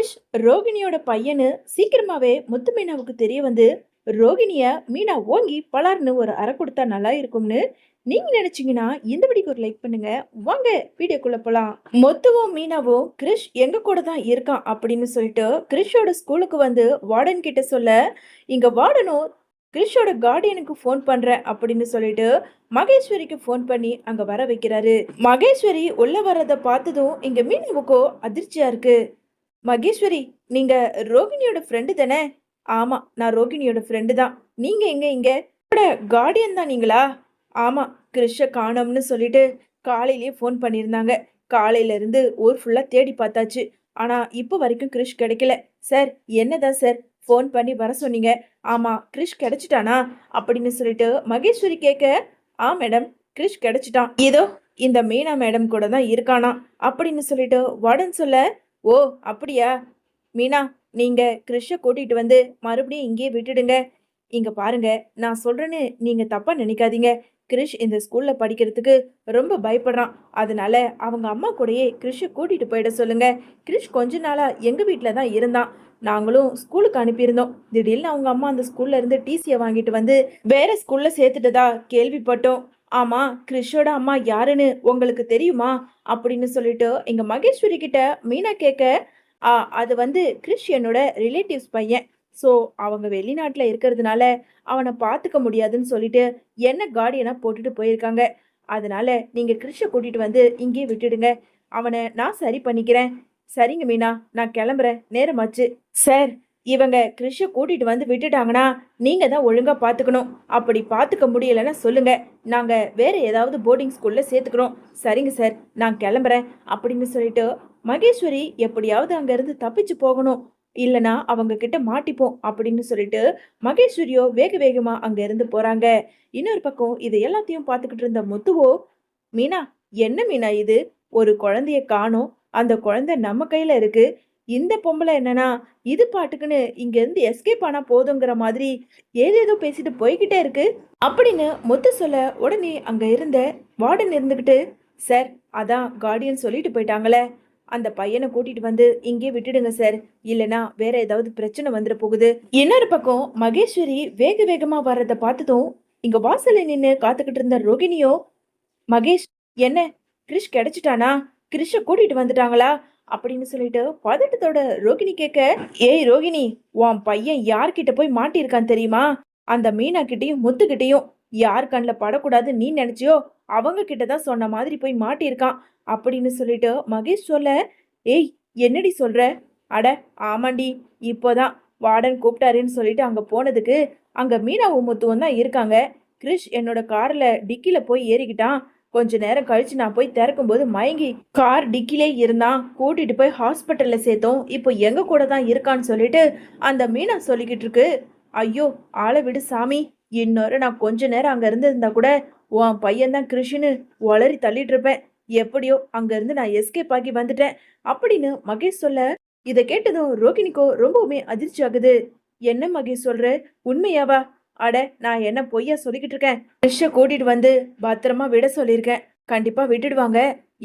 கிரிஷ் ரோகிணியோட பையனு சீக்கிரமாவே முத்து மீனாவுக்கு தெரிய வந்து ரோகிணிய மீனா ஓங்கி பலார்னு ஒரு அறை கொடுத்தா நல்லா இருக்கும்னு நீங்க நினைச்சீங்கன்னா இந்த வீடியோக்கு ஒரு லைக் பண்ணுங்க. வாங்க வீடியோக்குள்ள போலாம். முத்துவும் மீனாவும் கிரிஷ் எங்க கூட தான் இருக்கான் அப்படின்னு சொல்லிட்டு கிரிஷோட ஸ்கூலுக்கு வந்து வார்டன் கிட்ட சொல்ல, இங்க வார்டனும் கிரிஷோட கார்டியனுக்கு ஃபோன் பண்றேன் அப்படின்னு சொல்லிட்டு மகேஸ்வரிக்கு ஃபோன் பண்ணி அங்க வர வைக்கிறாரு. மகேஸ்வரி உள்ள வர்றத பார்த்ததும் இங்க மீனாவுக்கோ அதிர்ச்சியா இருக்கு. மகேஸ்வரி, நீங்க ரோகிணியோட ஃப்ரெண்டு தானே? ஆமா, நான் ரோகிணியோட ஃப்ரெண்டு தான். நீங்க எங்க இங்க? கார்டியன் தான் நீங்களா? ஆமா, கிறிஷ காணோம்னு சொல்லிட்டு காலையிலேயே ஃபோன் பண்ணியிருந்தாங்க. காலையில இருந்து ஊர் ஃபுல்லா தேடி பார்த்தாச்சு. ஆனா இப்ப வரைக்கும் கிறிஷ் கிடைக்கல. சார், என்னதான் சார் ஃபோன் பண்ணி வர சொன்னீங்க? ஆமா, கிறிஷ் கிடைச்சிட்டானா அப்படின்னு சொல்லிட்டு மகேஸ்வரி கேட்க, ஆ மேடம், கிறிஷ் கிடைச்சிட்டான். இதோ இந்த மீனா மேடம் கூட தான் இருக்கானா அப்படின்னு சொல்லிட்டு வார்டன் சொல்ல, ஓ அப்படியா? மீனா, நீங்க கிறிஷ கூட்டிட்டு வந்து மறுபடியும் இங்கேயே விட்டுடுங்க. இங்க பாருங்க, நான் சொல்றேன்னு நீங்க தப்பா நினைக்காதீங்க. கிறிஷ் இந்த ஸ்கூல்ல படிக்கிறதுக்கு ரொம்ப பயப்படுறான். அதனால அவங்க அம்மா கூடயே கிறிஷ கூட்டிட்டு போயிட சொல்லுங்க. கிறிஷ் கொஞ்ச நாளா எங்க வீட்டில தான் இருந்தான். நாங்களும் ஸ்கூலுக்கு அனுப்பியிருந்தோம். திடீர்னு அவங்க அம்மா அந்த ஸ்கூல்ல இருந்து டிசியை வாங்கிட்டு வந்து வேற ஸ்கூல்ல சேர்த்துட்டதா கேள்விப்பட்டோம். ஆமா, கிறிஷோட அம்மா யாருன்னு உங்களுக்கு தெரியுமா அப்படின்னு சொல்லிட்டு எங்க மகேஸ்வரி கிட்ட மீனா கேட்க, அது வந்து கிறிஷ் என்னோட ரிலேட்டிவ்ஸ் பையன். ஸோ அவங்க வெளிநாட்டில் இருக்கிறதுனால அவனை பார்த்துக்க முடியாதுன்னு சொல்லிட்டு என்ன கார்டியனா போட்டுட்டு போயிருக்காங்க. அதனால நீங்க கிறிஷை கூட்டிட்டு வந்து இங்கேயே விட்டுடுங்க. அவனை நான் சரி பண்ணிக்கிறேன். சரிங்க மீனா, நான் கிளம்புறேன், நேரமாச்சு. சார், இவங்க கிறிஷை கூட்டிட்டு வந்து விட்டுட்டாங்கன்னா நீங்க தான் ஒழுங்கா பார்த்துக்கணும். அப்படி பார்த்துக்க முடியலன்னா சொல்லுங்க, நாங்க வேற ஏதாவது போர்டிங் ஸ்கூல்ல சேர்த்துக்கிறோம். சரிங்க சார், நான் கிளம்புறேன் அப்படின்னு சொல்லிட்டு மகேஸ்வரி எப்படியாவது அங்கிருந்து தப்பிச்சு போகணும், இல்லனா அவங்க கிட்ட மாட்டிப்போம் அப்படின்னு சொல்லிட்டு மகேஸ்வரியோ வேக வேகமா அங்க இருந்து போறாங்க. இன்னொரு பக்கம் இது எல்லாத்தையும் பார்த்துக்கிட்டு இருந்த முத்துவோ, மீனா, என்ன மீனா இது? ஒரு குழந்தைய காணோம், அந்த குழந்தை நம்ம கையில இருக்கு. இந்த பொம்பளை என்னன்னா இது பாட்டுக்குன்னு இங்க இருந்து எஸ்கேப் ஆனா போதுங்கிற மாதிரி ஏதேதோ பேசிட்டு போய்கிட்டே இருக்கு அப்படின்னு முத்து சொல்ல, உடனே அங்க இருந்த வார்டன் இருந்துகிட்டு, சார், அதான் கார்டியன் சொல்லிட்டு போயிட்டாங்களே, அந்த பையனை கூட்டிட்டு வந்து இங்கே விட்டுடுங்க சார், இல்லனா வேற ஏதாவது பிரச்சனை வந்துட போகுது. இன்னொரு பக்கம் மகேஸ்வரி வேக வேகமா வர்றத பார்த்ததும் இங்க வாசல்ல நின்னு காத்துக்கிட்டு இருந்த ரோகிணியோ, மகேஷ், என்ன கிரிஷ் கிடைச்சிட்டானா? கிரிஷ கூட்டிட்டு வந்துட்டாங்களா அப்படின்னு சொல்லிட்டு பதட்டத்தோட ரோகிணி கேட்க, ஏய் ரோகிணி, உன் பையன் யார்கிட்ட போய் மாட்டியிருக்கான் தெரியுமா? அந்த மீனா கிட்டையும் முத்துக்கிட்டையும். யார் கண்ணில் படக்கூடாது நீ நினைச்சியோ அவங்க கிட்ட தான் சொன்ன மாதிரி போய் மாட்டியிருக்கான் அப்படின்னு சொல்லிட்டு மகேஷ் சொல்ல, ஏய் என்னடி சொல்ற? அட ஆமாண்டி, இப்போதான் வார்டன் கூப்பிட்டாருன்னு சொல்லிட்டு அங்க போனதுக்கு அங்க மீனாவும் முத்துவும் தான் இருக்காங்க. கிரிஷ் என்னோட கார்ல டிக்கில போய் ஏறிக்கிட்டான். கொஞ்ச நேரம் கழிச்சு நான் போய் திறக்கும்போது மயங்கி கார் டிக்கிலே இருந்தான். கூட்டிட்டு போய் ஹாஸ்பிட்டல்ல சேர்த்தோம். இப்போ எங்க கூட தான் இருக்கான்னு சொல்லிட்டு அந்த மீனா சொல்லிக்கிட்டு இருக்கு. ஐயோ, ஆளை விடு சாமி. இன்னொரு நான் கொஞ்ச நேரம் அங்க இருந்திருந்தா கூட உன் பையன் தான் கிருஷ்ணு ஒளறி தள்ளிட்டு இருப்பேன். எப்படியோ அங்க இருந்து நான் எஸ்கேப் ஆகி வந்துட்டேன் அப்படின்னு மகேஷ் சொல்ல, இதை கேட்டதும் ரோகிணிக்கோ ரொம்பவுமே அதிர்ச்சி ஆகுது. என்ன மகேஷ் சொல்ற? உண்மையாவா? அட, நான் என்ன பொய்யா சொல்லிக்கிட்டு இருக்கேன்? கிறிஷ கூட்டிட்டு வந்து பத்திரமா விட சொல்லியிருக்கேன். கண்டிப்பா விட்டுடுவாங்க.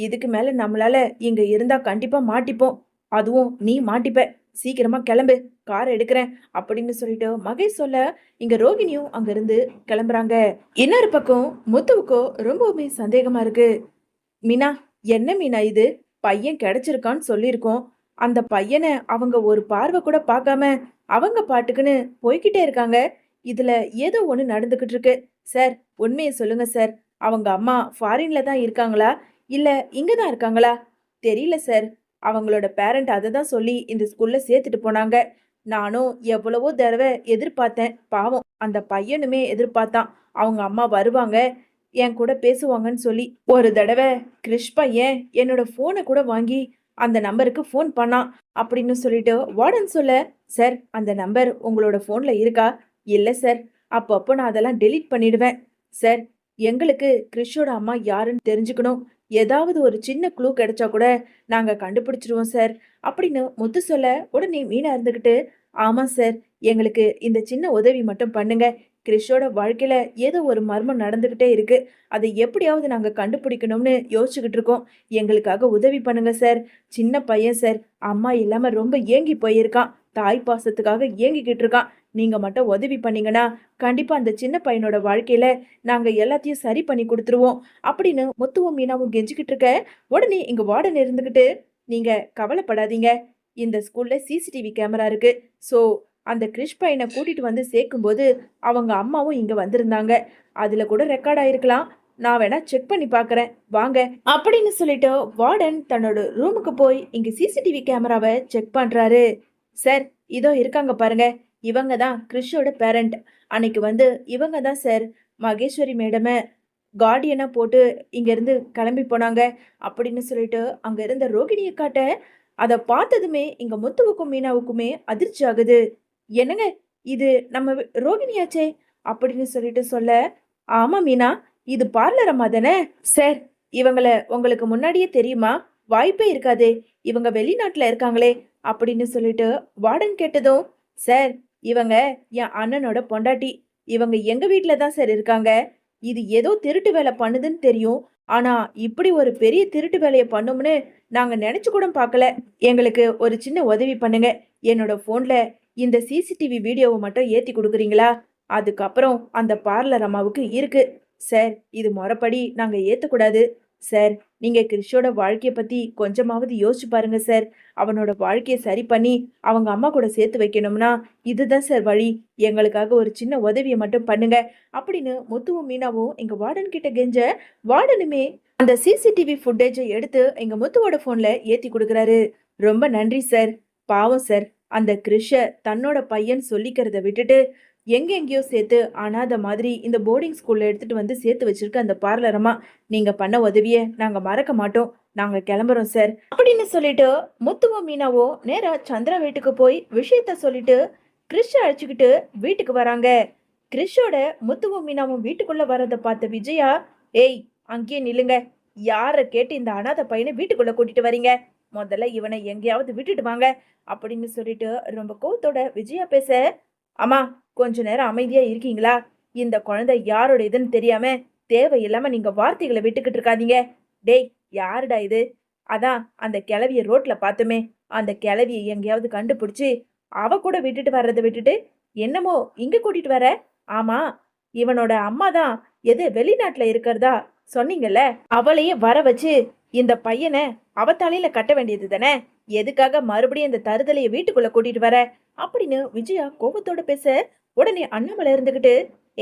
இதுக்கு மேல நம்மளால இங்க இருந்தா கண்டிப்பா மாட்டிப்போம். அதுவும் நீ மாட்டிப்ப. சீக்கிரமா கிளம்பு, கார் எடுக்கிறேன் அப்படின்னு சொல்லிட்டு மகேஷ் சொல்ல, இங்க ரோகிணியும் அங்க இருந்து கிளம்புறாங்க. இன்னொரு பக்கம் முத்துவுக்கோ ரொம்பவுமே சந்தேகமா இருக்கு. மீனா, என்ன மீனா இது? பையன் கிடைச்சிருக்கான்னு சொல்லியிருக்கோம். அந்த பையனை அவங்க ஒரு பார்வை கூட பார்க்காம அவங்க பாட்டுக்குன்னு போய்கிட்டே இருக்காங்க. இதுல ஏதோ ஒண்ணு நடந்துகிட்டு இருக்கு. சார், உண்மையை சொல்லுங்க சார். அவங்க அம்மா ஃபாரின்ல தான் இருக்காங்களா இல்ல இங்க தான் இருக்காங்களா? தெரியல சார். அவங்களோட பேரண்ட் அதை தான் சொல்லி இந்த ஸ்கூல்ல சேர்த்துட்டு போனாங்க. நானும் எவ்வளவோ தடவை எதிர்பார்த்தேன். பாவம் அந்த பையனுமே எதிர்பார்த்தான், அவங்க அம்மா வருவாங்க, என் கூட பேசுவாங்கன்னு சொல்லி. ஒரு தடவை கிறிஷ் பையன் என்னோட போனை கூட வாங்கி அந்த நம்பருக்கு ஃபோன் பண்ணான் அப்படின்னு சொல்லிட்டு வார்டன் சொல்ல, சார், அந்த நம்பர் உங்களோட ஃபோன்ல இருக்கா? இல்லை சார், அப்பப்போ நான் அதெல்லாம் டெலீட் பண்ணிடுவேன். சார், எங்களுக்கு கிறிஷோட அம்மா யாருன்னு தெரிஞ்சுக்கணும். ஏதாவது ஒரு சின்ன க்ளூ கிடைச்சா கூட நாங்கள் கண்டுபிடிச்சிருவோம் சார் அப்படின்னு முத்து சொல்ல, உடனே மீனா இருந்துக்கிட்டு, ஆமாம் சார், எங்களுக்கு இந்த சின்ன உதவி மட்டும் பண்ணுங்க. கிறிஷோட வாழ்க்கையில ஏதோ ஒரு மர்மம் நடந்துகிட்டே இருக்கு. அதை எப்படியாவது நாங்க கண்டுபிடிக்கணும்னு யோசிச்சுக்கிட்டு இருக்கோம். எங்களுக்காக உதவி பண்ணுங்க சார். சின்ன பையன் சார். அம்மா இல்லாம ரொம்ப ஏங்கி போயிருக்கான். தாய் பாசத்துக்காக ஏங்கிக்கிட்டு இருக்கான். நீங்க மட்டும் உதவி பண்ணீங்கன்னா கண்டிப்பா அந்த சின்ன பையனோட வாழ்க்கையில நாங்க எல்லாத்தையும் சரி பண்ணி கொடுத்துருவோம் அப்படின்னு முத்துவும் மீனாவும் கெஞ்சிக்கிட்டு இருக்க, உடனே இங்க வார்டன் இருந்துகிட்டு, நீங்க கவலைப்படாதீங்க. இந்த ஸ்கூல்ல சிசிடிவி கேமரா இருக்கு. சோ அந்த கிறிஷ் பையனை கூட்டிட்டு வந்து சேர்க்கும்போது அவங்க அம்மாவும் இங்க வந்திருந்தாங்க. அதுல கூட ரெக்கார்ட் ஆயிருக்கலாம். நான் வேணா செக் பண்ணி பார்க்கறேன். வாங்க அப்படின்னு சொல்லிட்டு வார்டன் தன்னோட ரூமுக்கு போய் இங்க சிசிடிவி கேமராவை செக் பண்றாரு. சார், இதோ இருக்காங்க பாருங்க. இவங்க தான் கிறிஷோட பேரண்ட். அன்னைக்கு வந்து இவங்க தான் சார் மகேஸ்வரி மேடமை கார்டியனா போட்டு இங்க இருந்து கிளம்பி போனாங்க அப்படின்னு சொல்லிட்டு அங்க இருந்த ரோகிணியை காட்ட, அதை பார்த்ததுமே இங்க முத்துவுக்கும் மீனாவுக்குமே அதிர்ச்சி ஆகுது. என்னங்க, இது நம்ம ரோகிணியாச்சே அப்படின்னு சொல்லிட்டு சொல்ல, ஆமா மீனா, இது பார்லர் அம்மா தானே சார். இவங்கள உங்களுக்கு முன்னாடியே தெரியுமா? வாய்ப்பே இருக்காதே, இவங்க வெளிநாட்டுல இருக்காங்களே அப்படின்னு சொல்லிட்டு வார்டன் கேட்டதும், சார், இவங்க என் அண்ணனோட பொண்டாட்டி. இவங்க எங்க வீட்டுல தான் சார் இருக்காங்க. இது ஏதோ திருட்டு வேலை பண்ணுதுன்னு தெரியும். ஆனா இப்படி ஒரு பெரிய திருட்டு வேலையை பண்ணும்னு நாங்க நினைச்சு கூட பார்க்கல. எங்களுக்கு ஒரு சின்ன உதவி பண்ணுங்க. என்னோட போன்ல இந்த சிசிடிவி வீடியோவை மட்டும் ஏத்தி கொடுக்குறீங்களா? அதுக்கப்புறம் அந்த பார்லர் அம்மாவுக்கு இருக்கு. சார், இது முறைப்படி நாங்க ஏத்தக்கூடாது. சார், நீங்க கிறிஷோட வாழ்க்கைய பத்தி கொஞ்சமாவது யோசிச்சு பாருங்க சார். அவனோட வாழ்க்கையை சரி பண்ணி அவங்க அம்மா கூட சேர்த்து வைக்கணும்னா இதுதான் சார் வழி. எங்களுக்காக ஒரு சின்ன உதவியை மட்டும் பண்ணுங்க அப்படின்னு முத்துவும் மீனாவும் எங்க வார்டன் கிட்ட கெஞ்ச, வார்டனுமே அந்த சிசிடிவி ஃபுட்டேஜை எடுத்து எங்க முத்துவோட போன்ல ஏத்தி கொடுக்குறாரு. ரொம்ப நன்றி சார். பாவம் சார், அந்த கிறிஷ தன்னோட பையன் சொல்லிக்கிறத விட்டுட்டு எங்கெங்கேயோ சேர்த்து அனாதை மாதிரி இந்த போர்டிங் ஸ்கூல்ல எடுத்துட்டு வந்து சேர்த்து வச்சிருக்க அந்த பார்லரமா, நீங்க பண்ண உதவிய நாங்க மறக்க மாட்டோம். நாங்க கிளம்புறோம் சார் அப்படின்னு சொல்லிட்டு முத்துவும் மீனாவும் நேரா சந்திரா வீட்டுக்கு போய் விஷயத்த சொல்லிட்டு கிறிஷ அழைச்சுக்கிட்டு வீட்டுக்கு வராங்க. கிறிஷோட முத்துவும் மீனாவும் வீட்டுக்குள்ள வரத பார்த்த விஜயா, ஏய், அங்கேயே நில்லுங்க. யார கேட்டு இந்த அனாதை பையனை வீட்டுக்குள்ள கூட்டிட்டு வரீங்க? முதல்ல இவனை எங்கேயாவது விட்டுட்டு வாங்க அப்படின்னு சொல்லிட்டு ரொம்ப கோவத்தோட விஜயா பேச, அம்மா, கொஞ்ச நேரம் அமைதியா இருக்கீங்களா? இந்த குழந்தை யாரோட இதுன்னு தெரியாம தேவையில்லாம நீங்க வார்த்தைகளை விட்டுக்கிட்டு இருக்காதீங்க. டேய், யாருடா இது? அதான் அந்த கிழவிய ரோட்ல பார்த்தோமே, அந்த கிழவிய எங்கேயாவது கண்டுபிடிச்சு அவ கூட விட்டுட்டு வர்றதை விட்டுட்டு என்னமோ இங்க கூட்டிட்டு வர? ஆமா, இவனோட அம்மா தான் எது வெளிநாட்டுல இருக்கிறதா சொன்னீங்கல்ல, அவளையே வர வச்சு இந்த பையனை அவ தலையில கட்ட வேண்டியது தானே? எதுக்காக மறுபடியும் இந்த தருதலைய வீட்டுக்குள்ள கூட்டிட்டு வர அப்படின்னு விஜயா கோபத்தோட பேச, உடனே அண்ணாமலை இருந்துகிட்டு,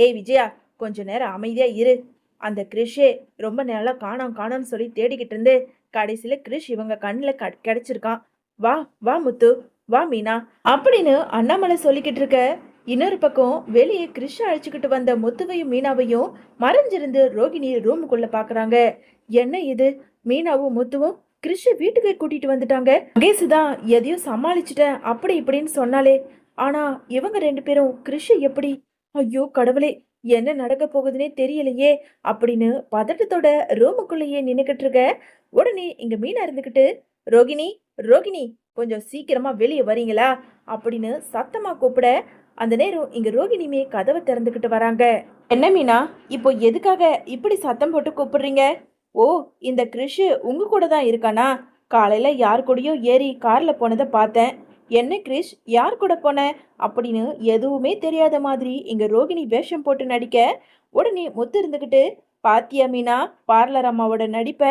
ஏய் விஜயா, கொஞ்ச நேரம் அமைதியா இரு. அந்த கிறிஷே ரொம்ப நாளா காணோம் காணோம்னு சொல்லி தேடிக்கிட்டு இருந்து கடைசியில கிறிஷ் இவங்க கண்ணுல கிடைச்சிருக்கான். வா வா முத்து, வா மீனா அப்படின்னு அண்ணாமலை சொல்லிக்கிட்டு இருக்க, இன்னொரு பக்கம் வெளியே கிறிஷ அழைச்சுக்கிட்டு வந்த முத்துவையும் மீனாவையும் மறைஞ்சிருந்து ரோகிணி ரூமுக்குள்ள பாக்குறாங்க. என்ன இது, மீனாவும் முத்துவும் கிறிஷ வீட்டுக்கு கூட்டிட்டு வந்துட்டாங்க. மகேஷ் தான் எதையோ சமாளிச்சுட்டேன் அப்படி இப்படின்னு சொன்னாலே, ஆனா இவங்க ரெண்டு பேரும் கிறிஷ எப்படி? ஐயோ கடவுளே, என்ன நடக்க போகுதுன்னே தெரியலையே அப்படின்னு பதட்டத்தோட ரூமுக்குள்ளேயே நின்னுக்கிட்டு இருக்க, உடனே இங்க மீனா இருந்துகிட்டு, ரோகிணி, ரோகிணி, கொஞ்சம் சீக்கிரமா வெளியே வரீங்களா அப்படின்னு சத்தமா கூப்பிட, அந்த நேரம் இங்க ரோகிணிமே கதவை திறந்துகிட்டு வராங்க. என்ன மீனா, இப்போ எதுக்காக இப்படி சத்தம் போட்டு கூப்பிடுறீங்க? ஓ, இந்த கிறிஷ் உங்க கூட தான் இருக்கானா? காலையில யார் கூடயோ ஏறி கார்ல போனதை பார்த்தேன். என்ன கிறிஷ், யார் கூட போன அப்படின்னு எதுவுமே தெரியாத மாதிரி இங்க ரோகிணி வேஷம் போட்டு நடிக்க, உடனே முத்து இருந்துகிட்டு, பாத்தியா மீனா பார்லர் அம்மாவோட நடிப்ப?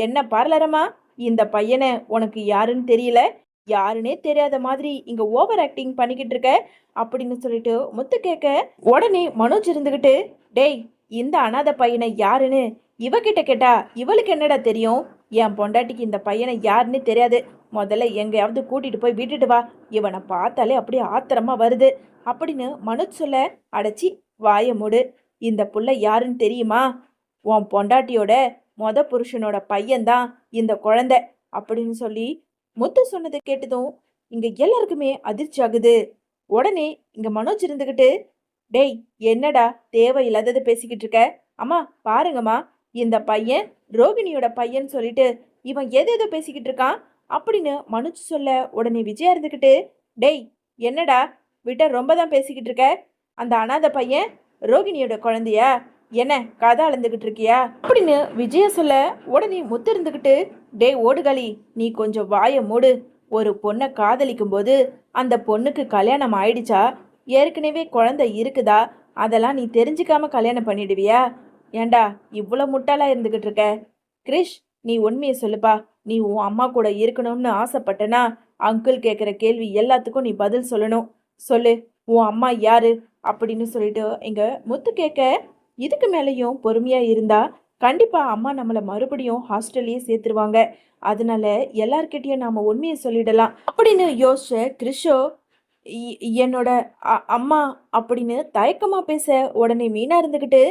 என்ன பார்லர் அம்மா, இந்த பையனை உனக்கு யாருன்னு தெரியல, யாருன்னே தெரியாத மாதிரி இங்க ஓவர் ஆக்டிங் பண்ணிக்கிட்டு இருக்க அப்படின்னு சொல்லிட்டு முத்து கேட்க, உடனே மனோஜ் இருந்துகிட்டு, டேய், இந்த அனாதை பையனை யாருன்னு இவகிட்ட கேட்டா இவளுக்கு என்னடா தெரியும்? என் பொண்டாட்டிக்கு இந்த பையனை யாருன்னு தெரியாது. முதல்ல எங்கேயாவது கூட்டிட்டு போய் விட்டுட்டு வா. இவனை பார்த்தாலே அப்படியே ஆத்திரமா வருது அப்படின்னு மனோஜ் சொல்ல, அடைச்சி வாய மூடு. இந்த புள்ள யாருன்னு தெரியுமா? உன் பொண்டாட்டியோட புருஷனோட பையன்தான் இந்த குழந்தை அப்படின்னு சொல்லி முத்து சொன்னதை கேட்டதும் இங்க எல்லாருக்குமே அதிர்ச்சி ஆகுது. உடனே இங்க மனோஜ் இருந்துகிட்டு, டேய், என்னடா தேவையில்லாததை பேசிக்கிட்டு இருக்க? அம்மா பாருங்கம்மா, இந்த பையன் ரோகிணியோட பையன் சொல்லிட்டு இவன் எதோ பேசிக்கிட்டு இருக்கான் அப்படின்னு மனுச்சு சொல்ல, உடனே விஜயா இருந்துக்கிட்டு, டேய், என்னடா விட்ட ரொம்ப தான் பேசிக்கிட்டு இருக்க? அந்த அனாதை பையன் ரோகிணியோட குழந்தையா? என்ன கதை அளந்துக்கிட்டு இருக்கியா அப்படின்னு விஜய சொல்ல, உடனே முத்து இருந்துக்கிட்டு, டே ஓடுகாலி, நீ கொஞ்சம் வாயை மூடு. ஒரு பொண்ணை காதலிக்கும் போது அந்த பொண்ணுக்கு கல்யாணம் ஆயிடுச்சா, ஏற்கனவே குழந்தை இருக்குதா, அதெல்லாம் நீ தெரிஞ்சுக்காம கல்யாணம் பண்ணிடுவியா? ஏண்டா இவ்வளோ முட்டாளா இருந்துக்கிட்டு இருக்க? கிரிஷ், நீ உண்மையை சொல்லுப்பா. நீ உன் அம்மா கூட இருக்கணும்னு ஆசைப்பட்டனா அங்கிள் கேட்குற கேள்வி எல்லாத்துக்கும் நீ பதில் சொல்லணும். சொல்லு, உன் அம்மா யாரு அப்படின்னு சொல்லிட்டு எங்க முத்து கேட்க, இதுக்கு மேலேயும் பொறுமையா இருந்தா கண்டிப்பா அம்மா நம்மளை மறுபடியும் ஹாஸ்டல்லையே சேர்த்துருவாங்க. அதனால எல்லார்கிட்டயும் நாம உண்மையை சொல்லிடலாம் அப்படின்னு யோசிச்ச கிறிஷோ, என்னோட அம்மா அப்படின்னு தயக்கமா பேச, உடனே மீனா இருந்துக்கிட்டு,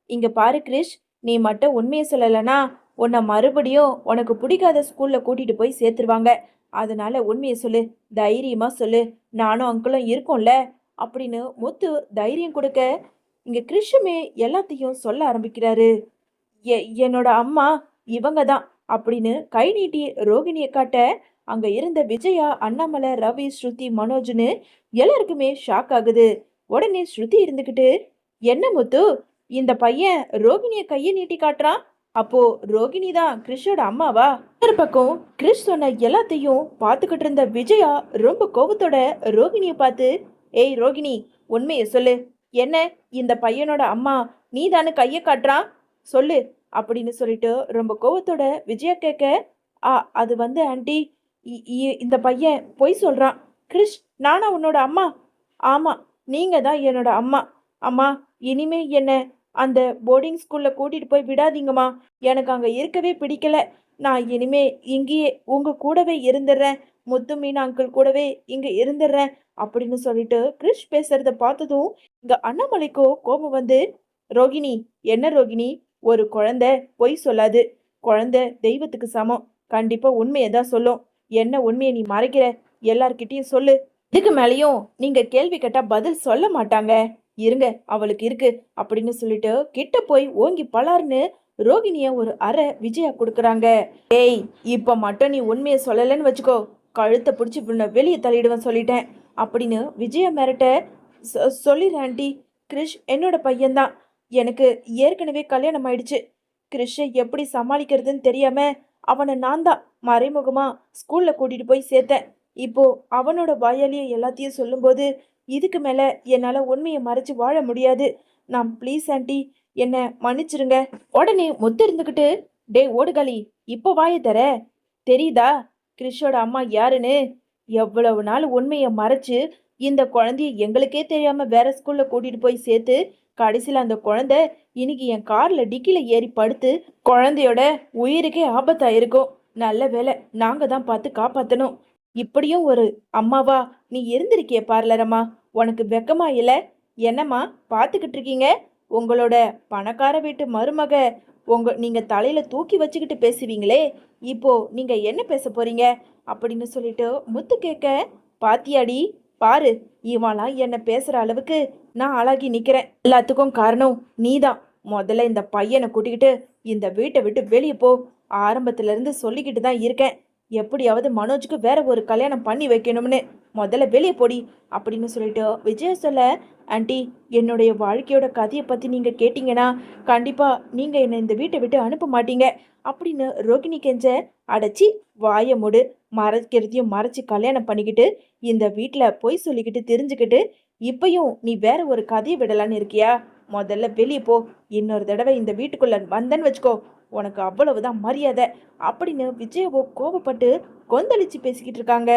இங்க பாரு கிரிஷ், நீ மட்டும் உண்மையை சொல்லலைன்னா உன்னை மறுபடியும் உனக்கு பிடிக்காத ஸ்கூல்ல கூட்டிட்டு போய் சேர்த்துருவாங்க. அதனால உண்மையை சொல்லு, தைரியமா சொல்லு, நானும் அங்கிளும் இருக்கோம்ல அப்படின்னு முத்து தைரியம் கொடுக்க, இங்க கிறிஷுமே எல்லாத்தையும் சொல்ல ஆரம்பிக்கிறாரு. என்னோட அம்மா இவங்க தான் அப்படின்னு கை நீட்டி ரோகிணியை காட்ட, அங்க இருந்த விஜயா, அண்ணாமலை, ரவி, ஸ்ருதி, மனோஜ்னு எல்லாருக்குமே ஷாக் ஆகுது. உடனே ஸ்ருதி இருந்துக்கிட்டு, என்ன முத்து, இந்த பையன் ரோகிணிய கையை நீட்டி காட்டுறான், அப்போ ரோகிணி தான் கிறிஷோட அம்மாவா? ஒரு பக்கம் கிறிஷ் சொன்ன எல்லாத்தையும் பார்த்துக்கிட்டு இருந்த விஜயா ரொம்ப கோபத்தோட ரோகிணிய பார்த்து, ஏய் ரோகிணி, உண்மையை சொல்லு, என்ன இந்த பையனோட அம்மா நீ தானே கையை காட்டுறான், சொல்லு அப்படின்னு சொல்லிட்டு ரொம்ப கோவத்தோட விஜயா கேட்க, அது வந்து ஆண்டி, இந்த பையன் பொய் சொல்றான். கிறிஷ், நானா உன்னோட அம்மா? ஆமா, நீங்க தான் என்னோட அம்மா. அம்மா, இனிமே என்ன அந்த போர்டிங் ஸ்கூல்ல கூட்டிட்டு போய் விடாதீங்கம்மா. எனக்கு அங்க இருக்கவே பிடிக்கல. நான் இனிமே இங்கேயே உங்க கூடவே இருந்துடுறேன். முத்து மீனா அங்கிள் கூடவே இங்க இருந்துடுறேன் அப்படின்னு சொல்லிட்டு கிறிஷ் பேசுறத பார்த்ததும் இங்க அண்ணாமலைக்கோ கோபம் வந்து, ரோகிணி, என்ன ரோகிணி, ஒரு குழந்தை பொய் சொல்லாது. குழந்தை தெய்வத்துக்கு சமம். கண்டிப்பா உண்மையை தான் சொல்லும். என்ன உண்மையை நீ மறைக்கிற? எல்லார்கிட்டயும் சொல்லு. இதுக்கு மேலேயும் நீங்க கேள்வி கேட்டா பதில் சொல்ல மாட்டாங்க. இருங்க, அவளுக்கு இருக்கு அப்படின்னு சொல்லிட்டு கிட்ட போய் ஓங்கி பலார்னு ரோகிணிய ஒரு அரை விஜயா கொடுக்குறாங்க. ஏய், இப்ப மட்டும் நீ உண்மையை சொல்லலன்னு வச்சுக்கோ, கழுத்தை பிடிச்சி வெளியே தள்ளிடுவேன் சொல்லிட்டேன் அப்படின்னு விஜயா மிரட்ட, சொல்லிடுறேன் ஆண்டி, கிரிஷ் என்னோட பையன்தான். எனக்கு ஏற்கனவே கல்யாணம் ஆயிடுச்சு. கிரிஷை எப்படி சமாளிக்கிறதுன்னு தெரியாம அவனை நான் தான் மறைமுகமா ஸ்கூல்ல கூட்டிட்டு போய் சேர்த்தேன். இப்போ அவனோட வாயாலேயே எல்லாத்தையும் சொல்லும்போது இதுக்கு மேல என்னால உண்மையை மறைச்சு வாழ முடியாது. நான் ப்ளீஸ் ஆண்டி, என்ன மன்னிச்சிருங்க. உடனே முத்து இருந்துக்கிட்டு, டே ஓடுகாலி, இப்போ வாயை தர தெரியுதா கிரிஷோட அம்மா யாருன்னு? எவ்வளவு நாள் உண்மையை மறைச்சு இந்த குழந்தைய எங்களுக்கே தெரியாம வேற ஸ்கூல்ல கூட்டிட்டு போய் சேர்த்து கடைசியில் அந்த குழந்தை இன்னைக்கு என் கார்ல டிக்கில ஏறி படுத்து குழந்தையோட உயிருக்கே ஆபத்தாயிருக்கும். நல்ல வேலை நாங்க தான் பார்த்து காப்பாத்தணும். இப்படியும் ஒரு அம்மாவா நீ இருந்திருக்கிய பார்லரம்மா, உனக்கு வெக்கமா இல்ல? என்னம்மா பார்த்துக்கிட்டு இருக்கீங்க? உங்களோட பணக்கார வீட்டு மருமக நீங்க தலையில தூக்கி வச்சுக்கிட்டு பேசுவீங்களே, இப்போ நீங்க என்ன பேச போறீங்க அப்படின்னு சொல்லிட்டு முத்து கேட்க, பாத்தியாடி, பாரு, இவெல்லாம் என்ன பேசுற அளவுக்கு நான் அழகி நிக்கிறேன். எல்லாத்துக்கும் காரணம் நீதான். முதல்ல இந்த பையனை கூட்டிக்கிட்டு இந்த வீட்டை விட்டு வெளியே போ. ஆரம்பத்துல இருந்து சொல்லிக்கிட்டு தான் இருக்கேன், எப்படியாவது மனோஜுக்கு வேற ஒரு கல்யாணம் பண்ணி வைக்கணும்னு. முதல்ல வெளியே போடி அப்படின்னு சொல்லிட்டு விஜய சொல்ல, ஆண்டி, என்னுடைய வாழ்க்கையோட கதையை பற்றி நீங்கள் கேட்டிங்கன்னா கண்டிப்பாக நீங்கள் என்னை இந்த வீட்டை விட்டு அனுப்ப மாட்டீங்க அப்படின்னு ரோகிணி கெஞ்ச, அடைச்சி வாயை மூடு, மறைக்கிறதையும் மறைச்சி கல்யாணம் பண்ணிக்கிட்டு இந்த வீட்டில் பொய் சொல்லிக்கிட்டு தெரிஞ்சுக்கிட்டு இப்பயும் நீ வேற ஒரு கதையை விடலான்னு இருக்கியா? முதல்ல வெளியே போ. இன்னொரு தடவை இந்த வீட்டுக்குள்ள வந்தேன்னு வச்சுக்கோ, உனக்கு அவ்வளவுதான் மரியாதை அப்படின்னு விஜயவோ கோபப்பட்டு கொந்தளிச்சு பேசிக்கிட்டு இருக்காங்க.